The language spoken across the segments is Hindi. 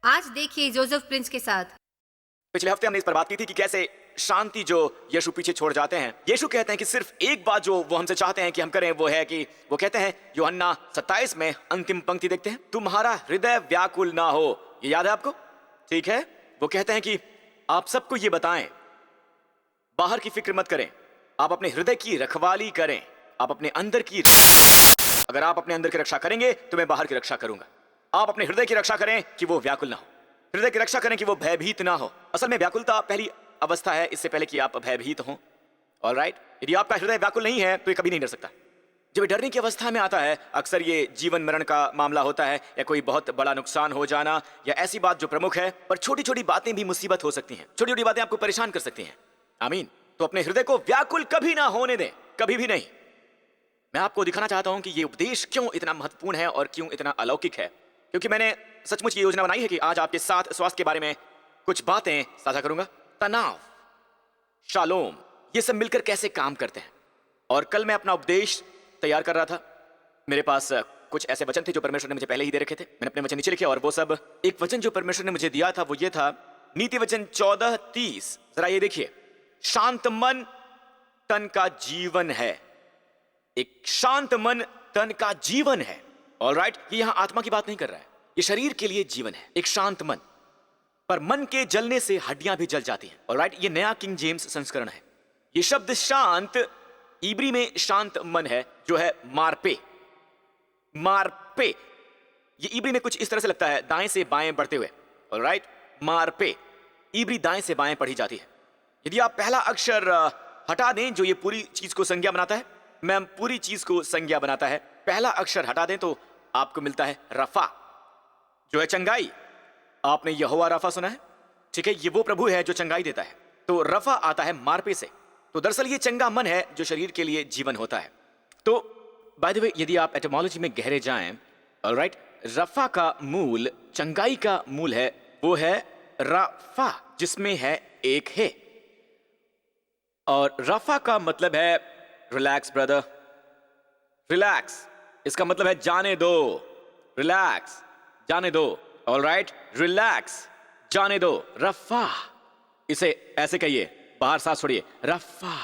आज देखिए जोसेफ प्रिंस के साथ। पिछले हफ्ते हमने इस पर बात की थी कि कैसे शांति जो यीशु पीछे छोड़ जाते हैं, यीशु कहते हैं कि सिर्फ एक बात जो वो हमसे चाहते हैं कि हम करें वो है कि वो कहते हैं यूहन्ना 27 में अंतिम पंक्ति देखते हैं, तुम्हारा हृदय व्याकुल ना हो। ये याद है आपको? ठीक है। वो कहते हैं कि आप सबको ये बताएं, बाहर की फिक्र मत करें, आप अपने हृदय की रखवाली करें, आप अपने अंदर की, अगर आप अपने अंदर की रक्षा करेंगे तो मैं बाहर की रक्षा करूंगा। आप अपने हृदय की रक्षा करें कि वो व्याकुल ना हो, हृदय की रक्षा करें कि वो भयभीत ना हो। असल में व्याकुलता पहली अवस्था है, इससे पहले कि आप भयभीत हो। ऑलराइट, यदि आपका हृदय व्याकुल नहीं है तो ये कभी नहीं डर सकता। जब ये डरने की अवस्था में आता है, अक्सर ये जीवन मरण का मामला होता है, या कोई बहुत बड़ा नुकसान हो जाना, या ऐसी बात जो प्रमुख है। पर छोटी छोटी बातें भी मुसीबत हो सकती हैं, छोटी छोटी बातें आपको परेशान कर सकती हैं। आमीन। तो अपने हृदय को व्याकुल कभी ना होने दें, कभी भी नहीं। मैं आपको दिखाना चाहता हूं कि ये उपदेश क्यों इतना महत्वपूर्ण है और क्यों इतना अलौकिक है, क्योंकि मैंने सचमुच ये योजना बनाई है कि आज आपके साथ स्वास्थ्य के बारे में कुछ बातें साझा करूंगा। तनाव, शालोम, ये सब मिलकर कैसे काम करते हैं। और कल मैं अपना उपदेश तैयार कर रहा था, मेरे पास कुछ ऐसे वचन थे जो परमेश्वर ने मुझे पहले ही दे रखे थे। मैंने अपने वचन नीचे लिखे, और वो सब, एक वचन जो परमेश्वर ने मुझे दिया था वो ये था, नीति वचन 14:30। जरा ये देखिए, शांत मन तन का जीवन है। एक शांत मन तन का जीवन है। ऑलराइट, ये यहां आत्मा की बात नहीं कर रहा है, ये शरीर के लिए जीवन है, एक शांत मन। पर मन के जलने से हड्डियां भी जल जाती हैं। ऑलराइट, ये नया किंग जेम्स संस्करण है। ये शब्द शांत, इब्री में शांत मन है जो है मारपे। मारपे, ये इब्री में कुछ इस तरह से लगता है, दाएं से बाएं बढ़ते हुए। ऑलराइट, मारपे, इब्री दाएं से बाएं पढ़ी जाती है। यदि आप पहला अक्षर हटा दें जो ये पूरी चीज को संज्ञा बनाता है, मैम पूरी चीज को संज्ञा बनाता है, पहला अक्षर हटा दें तो आपको मिलता है रफा, जो है चंगाई। आपने यहोवा रफा सुना है? ठीक है, ये वो प्रभु है जो चंगाई देता है। तो रफा आता है मारपे से। तो दरअसल ये चंगा मन है जो शरीर के लिए जीवन होता है। तो बाय द वे, यदि आप एटोमोलॉजी में गहरे जाएं, ऑलराइट, रफा का मूल, चंगाई का मूल है, वो है रफा, जिसमें है एक है। और रफा का मतलब है रिलैक्स ब्रदर, रिलैक्स। इसका मतलब है जाने दो, रिलैक्स, जाने दो। ऑलराइट, रिलैक्स, जाने दो, रफा। इसे ऐसे कहिए, बाहर सांस छोड़िए, रफा।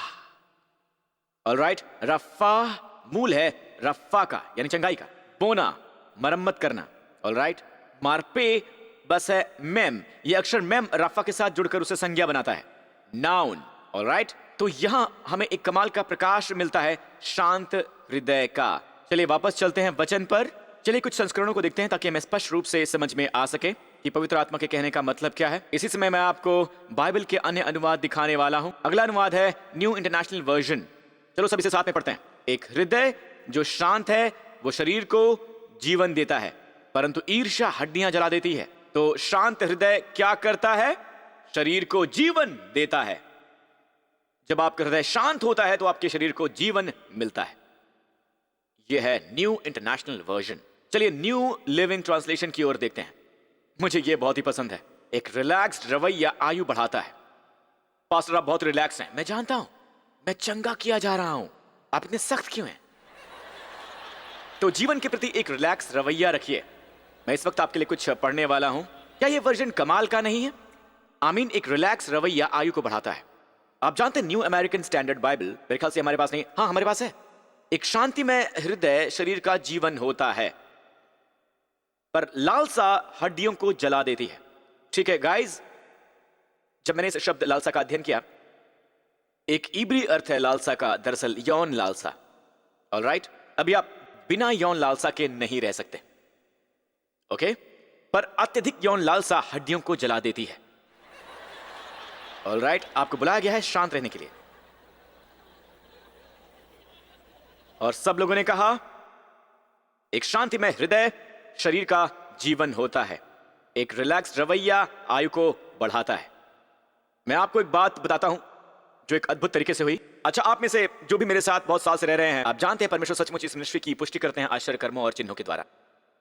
ऑलराइट, रफा मूल है रफा का, यानी चंगाई का। बोना, मरम्मत करना। ऑलराइट, मारपे बस है मेम, ये अक्षर मेम रफा के साथ जुड़कर उसे संज्ञा बनाता है, नाउन। ऑलराइट, तो यहां हमें एक कमाल का प्रकाश मिलता है शांत हृदय का। चलिए वापस चलते हैं वचन पर। चलिए कुछ संस्करणों को देखते हैं ताकि हमें स्पष्ट रूप से समझ में आ सके कि पवित्र आत्मा के कहने का मतलब क्या है। इसी समय मैं आपको बाइबल के अन्य अनुवाद दिखाने वाला हूं। अगला अनुवाद है न्यू इंटरनेशनल वर्जन। चलो सब इसे साथ में पढ़ते हैं। एक हृदय जो शांत है वो शरीर को जीवन देता है, परंतु ईर्ष्या हड्डियां जला देती है। तो शांत हृदय क्या करता है? शरीर को जीवन देता है। जब आपका हृदय शांत होता है तो आपके शरीर को जीवन मिलता है। यह है न्यू इंटरनेशनल वर्जन। चलिए न्यू लिविंग ट्रांसलेशन की ओर देखते हैं। मुझे यह बहुत ही पसंद है। एक रिलैक्स्ड रवैया आयु बढ़ाता है। पास्टर आप बहुत रिलैक्स हैं, मैं जानता हूं, मैं चंगा किया जा रहा हूं, आप इतने सख्त क्यों हैं? तो जीवन के प्रति एक रिलैक्स रवैया रखिए। मैं इस वक्त आपके लिए कुछ पढ़ने वाला हूं। क्या यह वर्जन कमाल का नहीं है? आमीन। एक रिलैक्स रवैया आयु को बढ़ाता है। आप जानते हैं न्यू अमेरिकन स्टैंडर्ड बाइबल, मेरे ख्याल से हमारे पास नहीं, हाँ हमारे पास है। एक शांतिमय हृदय शरीर का जीवन होता है, पर लालसा हड्डियों को जला देती है। ठीक है गाइस, जब मैंने इस शब्द लालसा का अध्ययन किया, एक इब्री अर्थ है लालसा का, दरअसल यौन लालसा। ऑलराइट, अभी आप बिना यौन लालसा के नहीं रह सकते, ओके? पर अत्यधिक यौन लालसा हड्डियों को जला देती है। ऑलराइट, आपको बुलाया गया है शांत रहने के लिए। और सब लोगों ने कहा एक शांतिमय हृदय शरीर का जीवन होता है, एक रिलैक्स रवैया आयु को बढ़ाता है। मैं आपको एक बात बताता हूं जो एक अद्भुत तरीके से हुई। अच्छा, आप में से जो भी मेरे साथ बहुत साल से रह रहे हैं, आप जानते हैं परमेश्वर सचमुच इस मिनिस्ट्री की पुष्टि करते हैं आश्चर्य कर्मों और चिन्हों के द्वारा।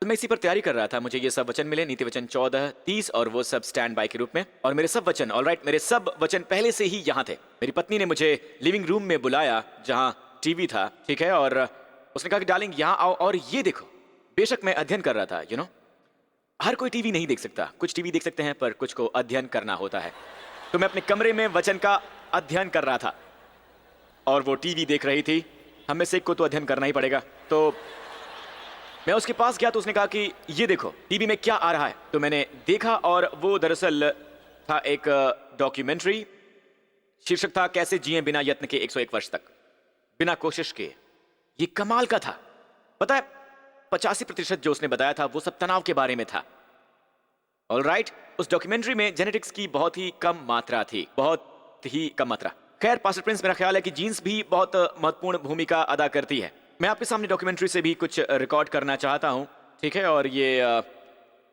तो मैं इसी पर तैयारी कर रहा था। मुझे ये सब वचन मिले, नीति वचन 14:30, और वो सब स्टैंड बाय के रूप में। और मेरे सब वचन, ऑलराइट, मेरे सब वचन पहले से ही यहां थे। मेरी पत्नी ने मुझे लिविंग रूम में बुलाया जहां टीवी था, ठीक है, और उसने कहा कि डार्लिंग यहां आओ और ये देखो। बेशक मैं अध्ययन कर रहा था, हर कोई टीवी नहीं देख सकता, कुछ टीवी देख सकते हैं पर कुछ को अध्ययन करना होता है। तो मैं अपने कमरे में वचन का अध्ययन कर रहा था और वो टीवी देख रही थी। हम में से एक को तो अध्ययन करना ही पड़ेगा। तो मैं उसके पास गया तो उसने कहा कि ये देखो टीवी में क्या आ रहा है। तो मैंने देखा और वो दरअसल था एक डॉक्यूमेंट्री। शीर्षक था कैसे जिए बिना यत्न के 101 वर्ष तक, बिना कोशिश के। ये कमाल का था। पता है 85% जो उसने बताया था वो सब तनाव के बारे में था। ऑलराइट, उस डॉक्यूमेंट्री में जेनेटिक्स की बहुत ही कम मात्रा थी, बहुत ही कम मात्रा। खैर पास्टर प्रिंस, मेरा ख्याल है कि जीन्स भी बहुत महत्वपूर्ण भूमिका अदा करती है। मैं आपके सामने डॉक्यूमेंट्री से भी कुछ रिकॉर्ड करना चाहता हूं, ठीक है। और ये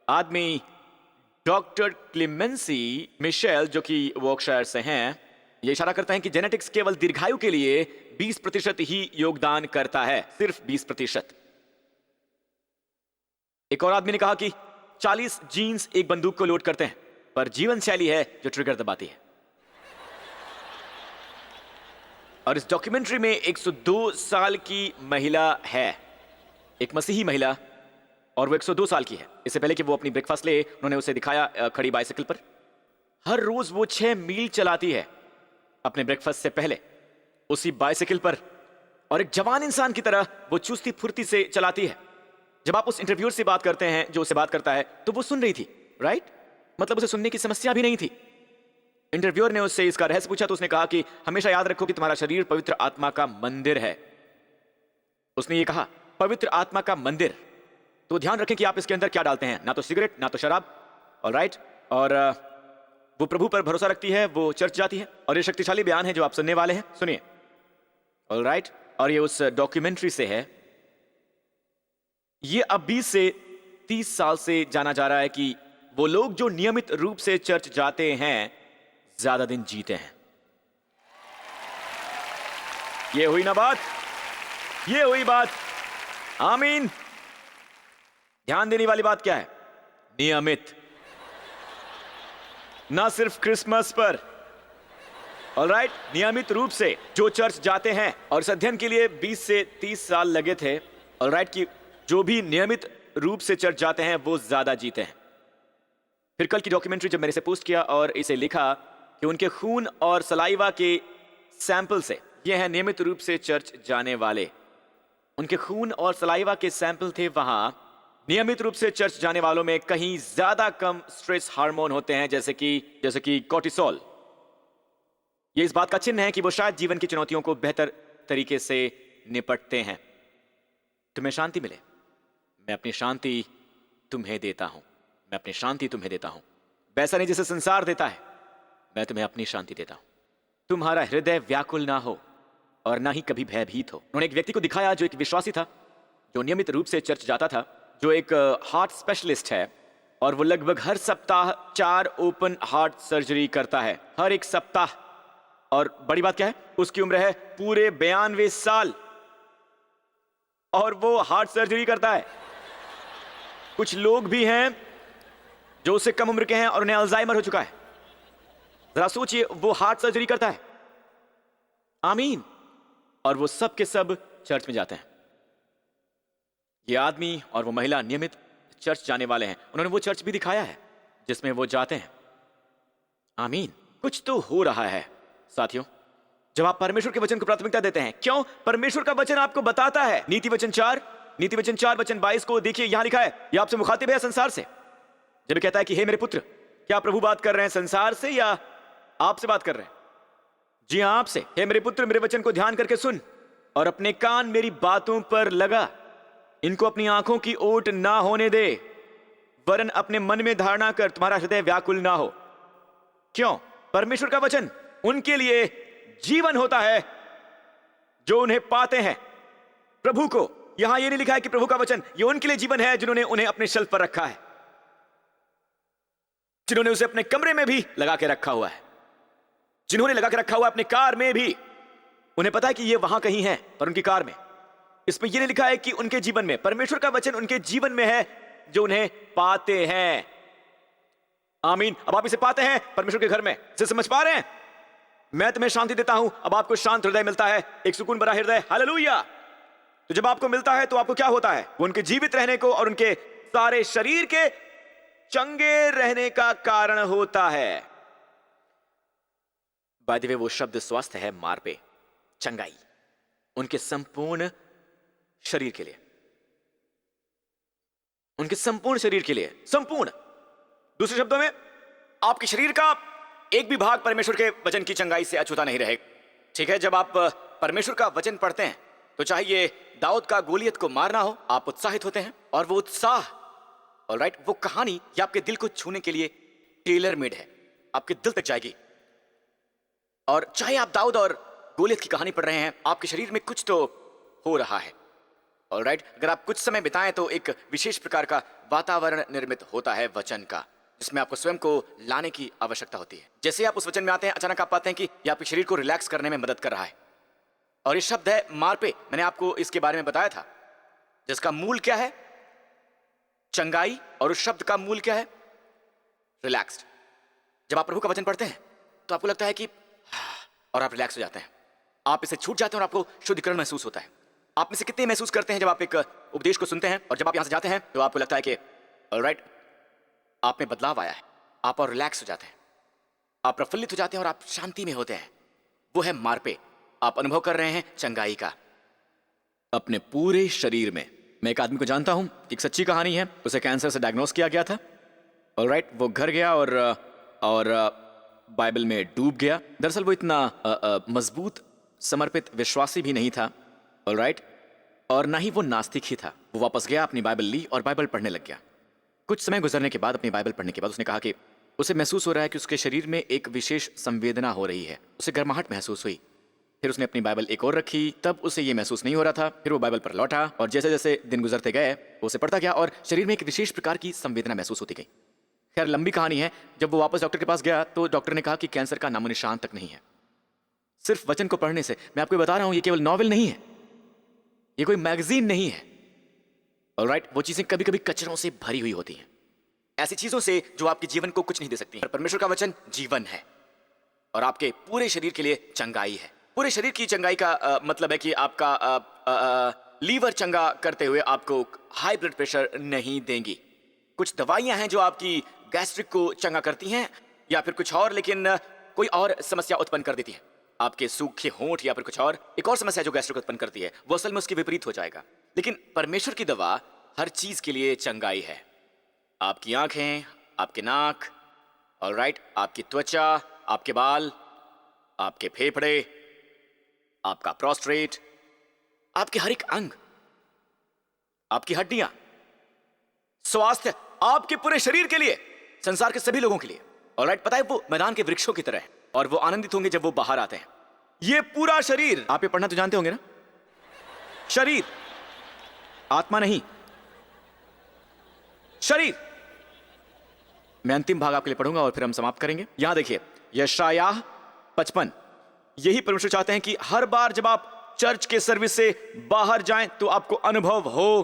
आदमी डॉक्टर क्लेमेंसी मिशेल जो कि वॉर्कशायर से हैं, ये इशारा करते हैं कि जेनेटिक्स केवल दीर्घायु के लिए 20% ही योगदान करता है, सिर्फ 20%। एक और आदमी ने कहा कि 40 जीन्स एक बंदूक को लोड करते हैं, पर जीवन शैली है जो ट्रिगर दबाती है। और इस डॉक्यूमेंट्री में 102 साल की महिला है, एक मसीही महिला, और वो 102 साल की है। इससे पहले कि वो अपनी ब्रेकफास्ट ले, उन्होंने उसे दिखाया खड़ी बाइसिकल पर। हर रोज वो 6 मील चलाती है अपने ब्रेकफास्ट से पहले उसी बाइसिकल पर, और एक जवान इंसान की तरह वो चुस्ती फुर्ती से चलाती है। जब आप उस इंटरव्यूअर से बात करते हैं जो उससे बात करता है, तो वो सुन रही थी, राइट? मतलब उसे सुनने की समस्या भी नहीं थी। इंटरव्यूअर ने उससे इसका रहस्य पूछा तो उसने कहा कि हमेशा याद रखो कि तुम्हारा शरीर पवित्र आत्मा का मंदिर है। उसने ये कहा, पवित्र आत्मा का मंदिर। तो ध्यान रखें कि आप इसके अंदर क्या डालते हैं, ना तो सिगरेट ना तो शराब। ऑलराइट, और वो प्रभु पर भरोसा रखती है, वो चर्च जाती है। और ये शक्तिशाली बयान है जो आप सुनने वाले हैं, सुनिए। ऑलराइट, और ये उस डॉक्यूमेंट्री से है। ये अब 20 से 30 साल से जाना जा रहा है कि वो लोग जो नियमित रूप से चर्च जाते हैं ज्यादा दिन जीते हैं। ये हुई ना बात, ये हुई बात। आमीन। ध्यान देने वाली बात क्या है? नियमित, ना सिर्फ क्रिसमस पर। ऑलराइट, नियमित रूप से जो चर्च जाते हैं। और इस अध्ययन के लिए 20 से 30 साल लगे थे। ऑलराइट, कि जो भी नियमित रूप से चर्च जाते हैं वो ज्यादा जीते हैं। फिर कल की डॉक्यूमेंट्री जब मैंने इसे पोस्ट किया और इसे लिखा कि उनके खून और सलाइवा के सैंपल से, ये हैं नियमित रूप से चर्च जाने वाले, उनके खून और सलाइवा के सैंपल थे। वहां नियमित रूप से चर्च जाने वालों में कहीं ज्यादा कम स्ट्रेस हार्मोन होते हैं, जैसे कि कॉर्टिसोल। ये इस बात का चिन्ह है कि वो शायद जीवन की चुनौतियों को बेहतर तरीके से निपटते हैं। तुम्हें शांति मिले, मैं अपनी शांति तुम्हें देता हूं, मैं अपनी शांति तुम्हें देता हूं। वैसा नहीं जैसे संसार देता है, मैं तुम्हें अपनी शांति देता हूं। तुम्हारा हृदय व्याकुल ना हो और ना ही कभी भयभीत हो। उन्होंने एक व्यक्ति को दिखाया जो एक विश्वासी था, जो नियमित रूप से चर्च जाता था, जो एक हार्ट स्पेशलिस्ट है, और वो लगभग हर सप्ताह 4 ओपन हार्ट सर्जरी करता है, हर एक सप्ताह। और बड़ी बात क्या है, उसकी उम्र है पूरे 92 साल और वो हार्ट सर्जरी करता है। कुछ लोग भी हैं जो उससे कम उम्र के हैं और उन्हें अल्जाइमर हो चुका है। जरा सोचिए, वो हार्ट सर्जरी करता है। आमीन। और वो सब के सब चर्च में जाते हैं। ये आदमी और वो महिला नियमित चर्च जाने वाले हैं। उन्होंने वो चर्च भी दिखाया है जिसमें वो जाते हैं। आमीन। कुछ तो हो रहा है साथियों, जब आप परमेश्वर के वचन को प्राथमिकता देते हैं। क्यों? परमेश्वर का वचन आपको बताता है। नीति वचन 4 वचन 22 को देखिए, यहां लिखा है, ये आपसे मुखातिब है संसार से। जब कहता है कि हे मेरे पुत्र, क्या प्रभु बात कर रहे हैं संसार से या आपसे बात कर रहे हैं? जी हां, आपसे। हे मेरे पुत्र, मेरे वचन को ध्यान करके सुन और अपने कान मेरी बातों पर लगा। इनको अपनी आंखों की ओट ना होने दे, वरन अपने मन में धारणा कर, तुम्हारा हृदय व्याकुल ना हो। क्यों? परमेश्वर का वचन उनके लिए जीवन होता है जो उन्हें पाते हैं प्रभु को। यहां यह नहीं लिखा है कि प्रभु का वचन ये उनके लिए जीवन है जिन्होंने उन्हें अपने शेल्फ पर रखा है, जिन्होंने उसे अपने कमरे में भी लगा के रखा हुआ है, जिन्होंने लगा के रखा हुआ अपने कार में भी। उन्हें पता है कि ये वहां कहीं है, पर उनकी कार में। इसमें यह नहीं लिखा है कि उनके जीवन में। परमेश्वर का वचन उनके जीवन में है जो उन्हें पाते हैं। आमीन। अब आप इसे पाते हैं परमेश्वर के घर में, इसे समझ पा रहे हैं? मैं तुम्हें शांति देता हूं। अब आपको शांत हृदय मिलता है, एक सुकून भरा हृदय। हालेलुया। तो जब आपको मिलता है तो आपको क्या होता है? वो उनके जीवित रहने को और उनके सारे शरीर के चंगे रहने का कारण होता है। बाय द वे, वो शब्द स्वास्थ्य है मार्पे, चंगाई, उनके संपूर्ण शरीर के लिए, उनके संपूर्ण शरीर के लिए, संपूर्ण। दूसरे शब्दों में, आपके शरीर का एक भी भाग परमेश्वर के वचन की चंगाई से अछूता नहीं रहेगा। ठीक है, जब आप परमेश्वर का वचन पढ़ते हैं तो चाहे ये दाऊद का गोलियत को मारना हो, आप उत्साहित होते हैं, और वो उत्साह, ऑलराइट, वो कहानी ये आपके दिल को छूने के लिए टेलर मेड है, आपके दिल तक जाएगी। और चाहे आप दाऊद और गोलियत की कहानी पढ़ रहे हैं, आपके शरीर में कुछ तो हो रहा है, ऑलराइट। अगर आप कुछ समय बिताएं तो एक विशेष प्रकार का वातावरण निर्मित होता है वचन का, जिसमें आपको स्वयं को लाने की आवश्यकता होती है। जैसे आप उस वचन में आते हैं, अचानक आप पाते हैं कि यह आपके शरीर को रिलैक्स करने में मदद कर रहा है। और ये शब्द है मार्पे, मैंने आपको इसके बारे में बताया था, जिसका मूल क्या है, चंगाई, और उस शब्द का मूल क्या है, रिलैक्स्ड। जब आप प्रभु का वचन पढ़ते हैं तो आपको लगता है कि और आप रिलैक्स हो जाते हैं, आप इसे छूट जाते हैं और आपको शुद्धिकरण महसूस होता है। आप में से कितने महसूस करते हैं जब आप एक उपदेश को सुनते हैं और जब आप यहां से जाते हैं तो आपको लगता है कि ऑलराइट, आप में बदलाव आया है, आप और रिलैक्स हो जाते हैं, आप प्रफुल्लित हो जाते हैं और आप शांति में होते हैं। वो है मार्पे, आप अनुभव कर रहे हैं चंगाई का अपने पूरे शरीर में। मैं एक आदमी को जानता हूं, एक सच्ची कहानी है, उसे कैंसर से डायग्नोस किया गया था, ऑलराइट। वो घर गया और बाइबल में डूब गया। दरअसल वो इतना मजबूत समर्पित विश्वासी भी नहीं था, ऑलराइट, और ना ही वो नास्तिक ही था। वो वापस गया, अपनी बाइबल ली और बाइबल पढ़ने लग गया। कुछ समय गुजरने के बाद, अपनी बाइबल पढ़ने के बाद, उसने कहा कि उसे महसूस हो रहा है कि उसके शरीर में एक विशेष संवेदना हो रही है। उसे गर्माहट महसूस हुई। फिर उसने अपनी बाइबल एक और रखी, तब उसे ये महसूस नहीं हो रहा था। फिर वो बाइबल पर लौटा और जैसे जैसे दिन गुजरते गए वो उसे पढ़ता गया और शरीर में एक विशेष प्रकार की संवेदना महसूस होती गई। खैर, लंबी कहानी है। जब वो वापस डॉक्टर के पास गया तो डॉक्टर ने कहा कि कैंसर का नामो निशान तक नहीं है। सिर्फ वचन को पढ़ने से, मैं आपको बता रहा हूं, ये केवल नॉवेल नहीं है, ये कोई मैगजीन नहीं है, ऑलराइट। वो चीजें कभी कभी कचरों से भरी हुई होती हैं, ऐसी चीजों से जो आपके जीवन को कुछ नहीं दे सकती। परमेश्वर का वचन जीवन है और आपके पूरे शरीर के लिए चंगाई है। पूरे शरीर की चंगाई का मतलब है कि आपका लीवर चंगा करते हुए आपको हाई ब्लड प्रेशर नहीं देंगी। कुछ दवाइयां हैं जो आपकी गैस्ट्रिक को चंगा करती हैं या फिर कुछ और, लेकिन कोई और समस्या उत्पन्न कर देती है, आपके सूखे होंठ या फिर कुछ और। एक और समस्या जो गैस्ट्रिक उत्पन्न करती है वो असल में उसके विपरीत हो जाएगा। लेकिन परमेश्वर की दवा हर चीज के लिए चंगाई है। आपकी आंखें, आपके नाक, ऑलराइट, आपकी त्वचा, आपके बाल, आपके फेफड़े, आपका प्रोस्टेट, आपके हर एक अंग, आपकी हड्डियां, स्वास्थ्य आपके पूरे शरीर के लिए, संसार के सभी लोगों के लिए, ऑलराइट। पता है, वो मैदान के वृक्षों की तरह है और वो आनंदित होंगे जब वो बाहर आते हैं। ये पूरा शरीर, आप ये पढ़ना तो जानते होंगे ना, शरीर, आत्मा नहीं, शरीर। मैं अंतिम भाग आपके लिए पढ़ूंगा और फिर हम समाप्त करेंगे। यहां देखिए, यशायाह 55। यही परमेश्वर चाहते हैं कि हर बार जब आप चर्च के सर्विस से बाहर जाएं तो आपको अनुभव हो।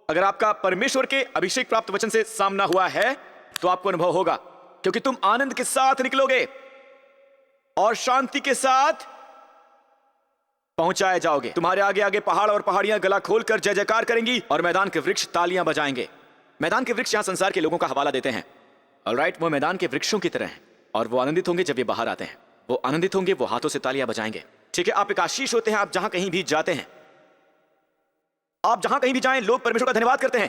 अगर आपका परमेश्वर के अभिषेक प्राप्त वचन से सामना हुआ है तो आपको अनुभव होगा, क्योंकि तुम आनंद के साथ निकलोगे और शांति के साथ पहुंचाए जाओगे। तुम्हारे आगे आगे पहाड़ और पहाड़ियां गला खोलकर जय जयकार करेंगी और मैदान के वृक्ष तालियां बजाएंगे। मैदान के वृक्ष यहां संसार के लोगों का हवाला देते हैं, ऑलराइट। वो मैदान के वृक्षों की तरह हैं और वो आनंदित होंगे जब ये बाहर आते हैं। वो आनंदित होंगे, वो हाथों से तालियां बजाएंगे। ठीक है, आप एक आशीष होते हैं। आप जहां कहीं भी जाते हैं, आप जहां कहीं भी जाएं, लोग परमेश्वर का धन्यवाद करते हैं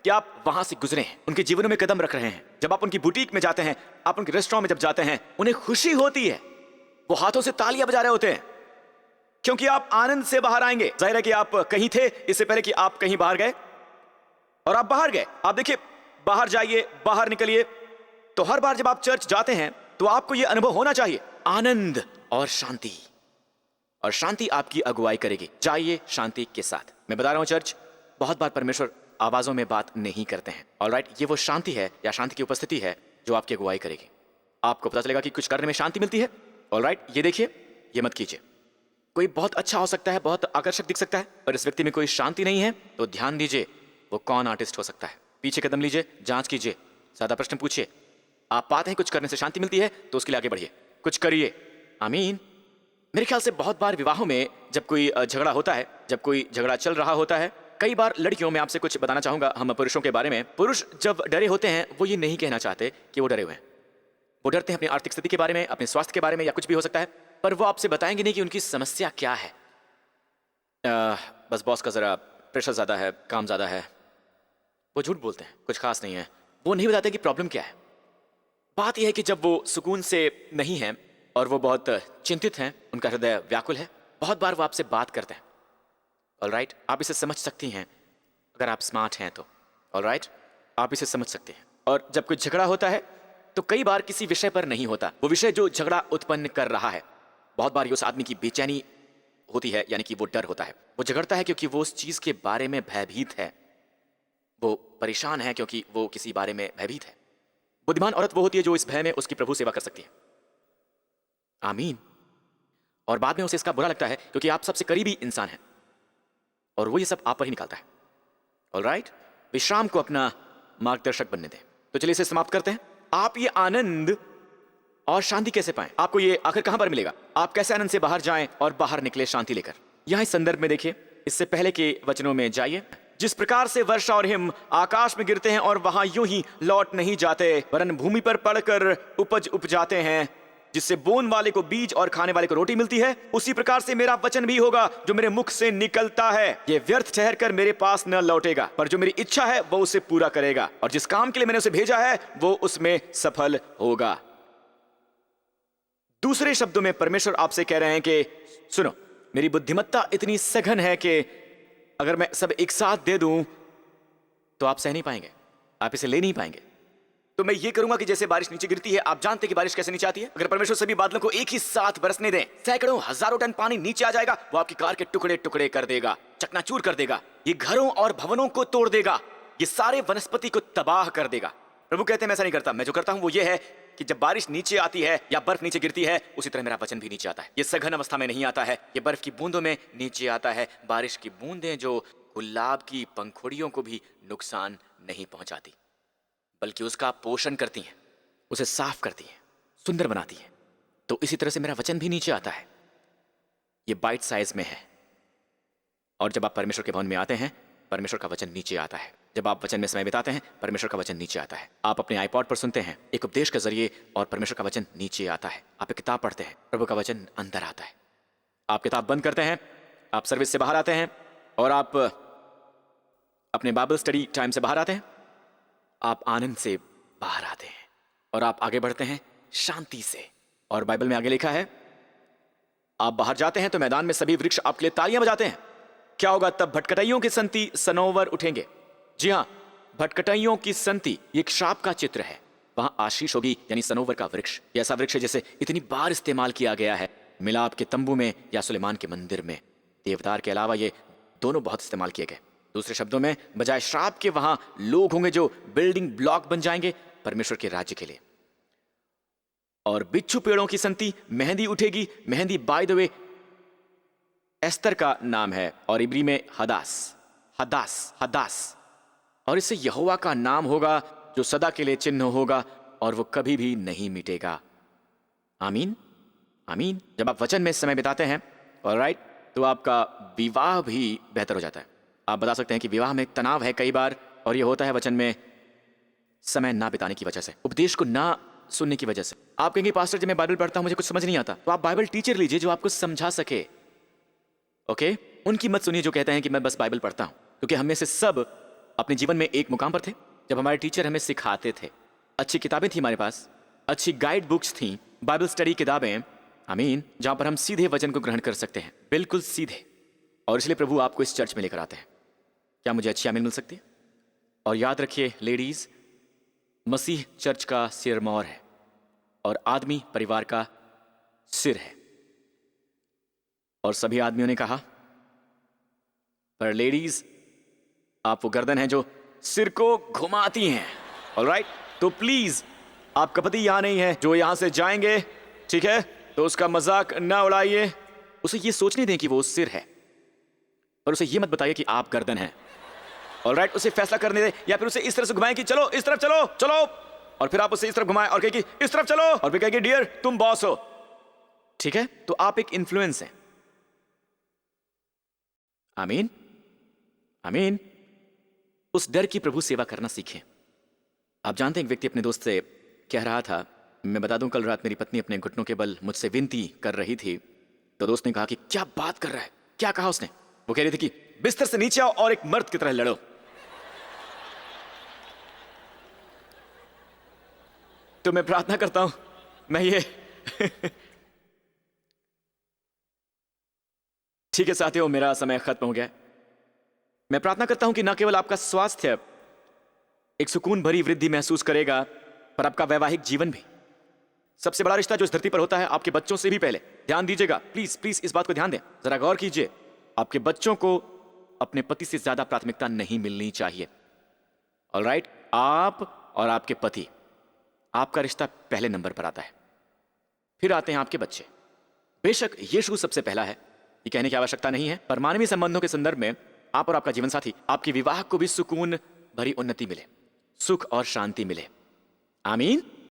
कि आप वहां से गुजरे हैं, उनके जीवनों में कदम रख रहे हैं। जब आप उनकी बुटीक में जाते हैं, आप उनके रेस्टोरेंट में जब जाते हैं, उन्हें खुशी होती है, वो हाथों से तालियां बजा रहे होते हैं, क्योंकि आप आनंद से बाहर आएंगे। जाहिर है कि आप कहीं थे इससे पहले कि आप कहीं बाहर गए, और आप बाहर गए। आप देखिए, बाहर जाइए, बाहर निकलिए, तो हर बार जब आप चर्च जाते हैं तो आपको यह अनुभव होना चाहिए, आनंद और शांति। और शांति आपकी अगुवाई करेगी। जाइए शांति के साथ। मैं बता रहा हूं, चर्च बहुत बार परमेश्वर आवाजों में बात नहीं करते हैं, ऑलराइट। ये वो शांति है या शांति की उपस्थिति है जो आपकी अगुवाई करेगी। आपको पता चलेगा कि कुछ करने में शांति मिलती है, ऑलराइट। ये देखिए, ये मत कीजिए। कोई बहुत अच्छा हो सकता है, बहुत आकर्षक दिख सकता है, पर इस व्यक्ति में कोई शांति नहीं है, तो ध्यान दीजिए वो कौन आर्टिस्ट हो सकता है। पीछे कदम लीजिए, जांच कीजिए, ज्यादा प्रश्न पूछिए। आप पाते हैं कुछ करने से शांति मिलती है तो उसके लिए आगे बढ़िए, कुछ करिए। आमीन। मेरे ख्याल से बहुत बार विवाहों में जब कोई झगड़ा होता है, जब कोई झगड़ा चल रहा होता है, कई बार लड़कियों में आपसे कुछ बताना चाहूंगा हम पुरुषों के बारे में। पुरुष जब डरे होते हैं वो ये नहीं कहना चाहते कि वो डरे हुए हैं। वो डरते हैं अपनी आर्थिक स्थिति के बारे में, अपने स्वास्थ्य के बारे में, या कुछ भी हो सकता है, पर वो आपसे बताएंगे नहीं कि उनकी समस्या क्या है। बस बॉस का जरा प्रेशर ज्यादा है, काम ज्यादा है। वो झूठ बोलते हैं, कुछ खास नहीं है। वो नहीं बताते कि प्रॉब्लम क्या है। बात यह है कि जब वो सुकून से नहीं है और वो बहुत चिंतित हैं, उनका हृदय व्याकुल है, बहुत बार वो आपसे बात करते हैं। ऑलराइट, आप इसे समझ सकती हैं अगर आप स्मार्ट हैं तो। ऑलराइट, आप इसे समझ सकते हैं। और जब कोई झगड़ा होता है तो कई बार किसी विषय पर नहीं होता, वो विषय जो झगड़ा उत्पन्न कर रहा है। बहुत बार उस आदमी की बेचैनी होती है, यानी कि वो डर होता है। वो झगड़ता है क्योंकि वो उस चीज के बारे में भयभीत है। वो परेशान है क्योंकि वो किसी बारे में भयभीत है। बुद्धिमान औरत वो होती है जो इस भय में उसकी प्रभु सेवा कर सकती है। आमीन। और बाद में उसे इसका बुरा लगता है क्योंकि आप सबसे करीबी इंसान हैं और वो ये सब आप पर ही निकालता है। ऑलराइट, विश्राम को अपना मार्गदर्शक बनने दें। तो चलिए इसे समाप्त करते हैं। आप ये आनंद और शांति कैसे पाएं? आपको ये आखिर कहां पर मिलेगा? आप कैसे आनंद से बाहर जाएं और बाहर निकले शांति लेकर? यहां इस संदर्भ में देखिए, इससे पहले के वचनों में जाइए। जिस प्रकार से वर्षा और हिम आकाश में गिरते हैं और वहां यूं ही लौट नहीं जाते, वरन भूमि पर पड़कर उपज उपजाते हैं, जिससे बोने वाले को बीज और खाने वाले को रोटी मिलती है, उसी प्रकार से मेरा वचन भी होगा जो मेरे मुख से निकलता है। ये व्यर्थ ठहर कर मेरे पास न लौटेगा, पर जो मेरी इच्छा है वो उसे पूरा करेगा, और जिस काम के लिए मैंने उसे भेजा है वो उसमें सफल होगा। दूसरे शब्दों में परमेश्वर आपसे कह रहे हैं कि सुनो, मेरी बुद्धिमत्ता इतनी सघन है कि अगर मैं सब एक साथ दे दूं तो आप सह नहीं पाएंगे, आप इसे ले नहीं पाएंगे। तो मैं ये करूंगा कि जैसे बारिश नीचे गिरती है, आप जानते हैं कि बारिश कैसे नीचे आती है। अगर परमेश्वर सभी बादलों को एक ही साथ बरसने दें, सैकड़ों हजारों टन पानी नीचे आ जाएगा। वो आपकी कार के टुकड़े टुकड़े कर देगा, चकनाचूर कर देगा। ये घरों और भवनों को तोड़ देगा, ये सारे वनस्पति को तबाह कर देगा। प्रभु कहते हैं मैं ऐसा नहीं करता। मैं जो करता हूं वो ये है कि जब बारिश नीचे आती है या बर्फ नीचे गिरती है, उसी तरह मेरा वचन भी नीचे आता है। ये सघन अवस्था में नहीं आता है, ये बर्फ की बूंदों में नीचे आता है। बारिश की बूंदें जो गुलाब की पंखुड़ियों को भी नुकसान नहीं पहुंचाती, बल्कि उसका पोषण करती हैं, उसे साफ करती हैं, सुंदर बनाती हैं। तो इसी तरह से मेरा वचन भी नीचे आता है। ये बाइट साइज में है। और जब आप परमेश्वर के भवन में आते हैं, परमेश्वर का वचन नीचे आता है। जब आप वचन में समय बिताते हैं, परमेश्वर का वचन नीचे आता है। आप अपने आईपॉड पर सुनते हैं एक उपदेश के जरिए, और परमेश्वर का वचन नीचे आता है। आप एक किताब पढ़ते हैं, प्रभु का वचन अंदर आता है। आप किताब बंद करते हैं, आप सर्विस से बाहर आते हैं, और आप अपने बाइबल स्टडी टाइम से बाहर आते हैं, आप आनंद से बाहर आते हैं, और आप आगे बढ़ते हैं शांति से। और बाइबल में आगे लिखा है, आप बाहर जाते हैं तो मैदान में सभी वृक्ष आपके लिए तालियां बजाते हैं। क्या होगा तब? भटकटाइयों की संति सनोवर उठेंगे। जी हां, भटकटाइयों की संति एक श्राप का चित्र है। वहां आशीष होगी, यानी सनोवर का वृक्ष। ऐसा वृक्ष है जिसे इतनी बार इस्तेमाल किया गया है मिलाप के तंबू में या सुलेमान के मंदिर में। देवदार के अलावा ये दोनों बहुत इस्तेमाल किए गए। दूसरे शब्दों में, बजाय श्राप के वहां लोग होंगे जो बिल्डिंग ब्लॉक बन जाएंगे परमेश्वर के राज्य के लिए। और बिच्छू पेड़ों की संति मेहंदी उठेगी। Mehndi by the way Esther का नाम है, और इब्री में हदास, हदास, हदास। और इससे यहोवा का नाम होगा जो सदा के लिए चिन्ह होगा, और वो कभी भी नहीं मिटेगा। आमीन, आमीन। जब आप वचन में समय बिताते हैं, ऑलराइट, तो आपका विवाह भी बेहतर हो जाता है। आप बता सकते हैं कि विवाह में तनाव है कई बार, और ये होता है वचन में समय ना बिताने की वजह से, उपदेश को ना सुनने की वजह से। आप कहेंगे पास्टर जी मैं बाइबल पढ़ता हूं, मुझे कुछ समझ नहीं आता। तो आप बाइबल टीचर लीजिए जो आपको समझा सके। ओके, उनकी मत सुनिए जो कहते हैं कि मैं बस बाइबल पढ़ता हूं, क्योंकि हम में से सब अपने जीवन में एक मुकाम पर थे जब हमारे टीचर हमें सिखाते थे। अच्छी किताबें थी हमारे पास, अच्छी गाइड बुक्स थी, बाइबल स्टडी किताबें, आमीन, जहां पर हम सीधे वचन को ग्रहण कर सकते हैं, बिल्कुल सीधे। और इसलिए प्रभु आपको इस चर्च में लेकर आते हैं। क्या मुझे अच्छी आमीन मिल सकती है? और याद रखिए लेडीज, मसीह चर्च का सिरमौर है और आदमी परिवार का सिर है। और सभी आदमियों ने कहा, पर लेडीज आप वो गर्दन है जो सिर को घुमाती हैं। ऑलराइट, तो प्लीज आपका पति यहां नहीं है जो यहां से जाएंगे, ठीक है? तो उसका मजाक ना उड़ाइए। उसे ये सोचने दें कि वो सिर है, और उसे ये मत बताइए कि आप गर्दन हैं। ऑलराइट, उसे फैसला करने दें, या फिर उसे इस तरह से घुमाएं कि चलो इस तरफ चलो चलो, और फिर आप उसे इस तरफ घुमाएं और कहें कि इस तरफ चलो, और फिर कहें डियर तुम बॉस हो, ठीक है? तो आप एक इन्फ्लुएंस हैं। आमीन, आमीन। उस डर की प्रभु सेवा करना सीखें। आप जानते हैं एक व्यक्ति अपने दोस्त से कह रहा था, मैं बता दूं, कल रात मेरी पत्नी अपने घुटनों के बल मुझसे विनती कर रही थी। तो दोस्त ने कहा कि क्या बात कर रहा है, क्या कहा उसने? वो कह रही थी कि बिस्तर से नीचे आओ और एक मर्द की तरह लड़ो। तो मैं प्रार्थना करता हूं, मैं ये ठीक है साथियों, मेरा समय खत्म हो गया है। मैं प्रार्थना करता हूं कि न केवल आपका स्वास्थ्य एक सुकून भरी वृद्धि महसूस करेगा, पर आपका वैवाहिक जीवन भी। सबसे बड़ा रिश्ता जो इस धरती पर होता है, आपके बच्चों से भी पहले। ध्यान दीजिएगा, प्लीज प्लीज इस बात को ध्यान दें, जरा गौर कीजिए। आपके बच्चों को अपने पति से ज्यादा प्राथमिकता नहीं मिलनी चाहिए। ऑलराइट, आप और आपके पति, आपका रिश्ता पहले नंबर पर आता है, फिर आते हैं आपके बच्चे। बेशक यीशु सबसे पहला है, ये कहने की आवश्यकता नहीं है, पर मानवीय संबंधों के संदर्भ में आप और आपका जीवन साथी, आपके विवाह को भी सुकून भरी उन्नति मिले, सुख और शांति मिले। आमीन।